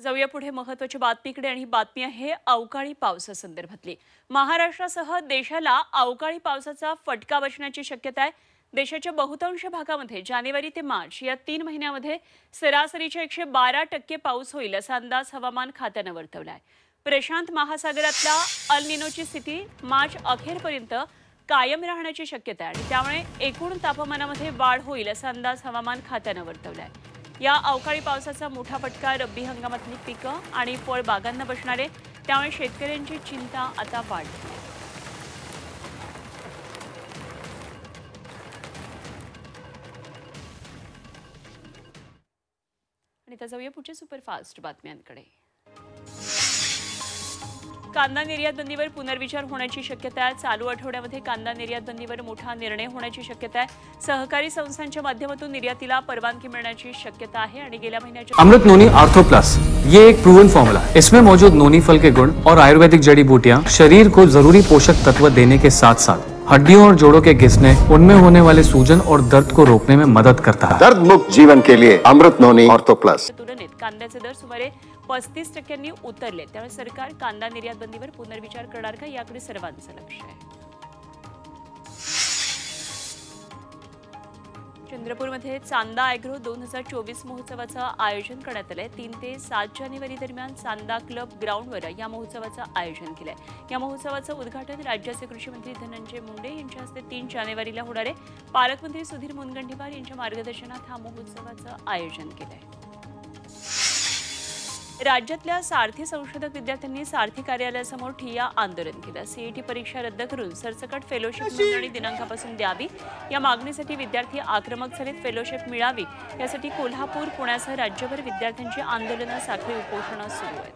जाऊया पुढे महत्त्वाची बातमीकडे आणि ही बातमी आहे अवकाळी पावसासंदर्भातली। महाराष्ट्रासह देशाला अवकाळी पावसाचा फटका बसण्याची शक्यता आहे। देशाच्या बहुतांश भागामध्ये जानेवारी ते मार्च या 3 महिन्यांमध्ये सरासरीच्या 112% पाऊस होईल असा अंदाज हवामान खात्याने वर्तवलाय। प्रशांत महासागरातला अल निनोची स्थिती मार्च अखेरपर्यंत कायम राहण्याची शक्यता आहे आणि त्यामुळे एकूण तापमानामध्ये वाढ होईल असा अंदाज हवामान खात्याने वर्तवलाय। या अवकाळी पावसाचा मोठा फटका रब्बी हंगामातली पिकं आणि फळबागांना बसणार आहे, त्यामुळे शेतकऱ्यांची चिंता आता वाढली आहे। आणि आता जाऊया पुढच्या सुपरफास्ट बातम्यांकडे। कांदा निर्यात बंदीवर पुनर्विचार होण्याची शक्यता आहे। चालू आठवड्यामध्ये कांदा निर्यात बंदीवर मोठा निर्णय होण्याची शक्यता आहे। सहकारी संस्थांच्या माध्यमातून निर्यातीला परवानगी मिळण्याची शक्यता आहे आणि गेल्या महिन्याच्या अमृत नोनी आर्थो प्लस ये एक प्रूवन फॉर्मूला है। इसमें मौजूद नोनी फल के गुण और आयुर्वेदिक जड़ी बूटियां शरीर को जरूरी पोषक तत्व देने के साथ साथ हड्डियों और जोड़ों के घिसने, उनमें होने वाले सूजन और दर्द को रोकने में मदद करता है। दर्द मुक्त जीवन के लिए अमृत नोनी ऑर्थो प्लस। तुलनेत कांद्याचे दर सुमारे 35% उतरले, त्यामुळे सरकार कांदा निर्यात बंदीवर पुनर्विचार करणार का याकडे सर्वांचं लक्ष आहे। चंद्रपूरमध्ये चांदा ॲग्रो 2024 महोत्सवाचं आयोजन करण्यात आलंय। 3 ते 7 जानेवारी दरम्यान चांदा क्लब ग्राउंडवर या महोत्सवाचं आयोजन केलंय। या महोत्सवाचं उद्घाटन राज्याचे कृषी मंत्री धनंजय मुंडे यांच्या हस्ते 3 जानेवारीला होणार आहे। पालकमंत्री सुधीर मुनगंटीवार यांच्या मार्गदर्शनात हा महोत्सवाचं आयोजन केलंय। राज्यातल्या सारथी संशोधक विद्यार्थ्यांनी सारथी कार्यालयासमोर ठिय्या आंदोलन केलं। सीईटी परीक्षा रद्द करून सरसकट फेलोशिप नोंदणी दिनांकापासून द्यावी या मागणीसाठी विद्यार्थी आक्रमक झालेत। फेलोशिप मिळावी यासाठी कोल्हापूर, पुण्यासह राज्यभर विद्यार्थ्यांची आंदोलनं, साखळी उपोषणं सुरू आहेत।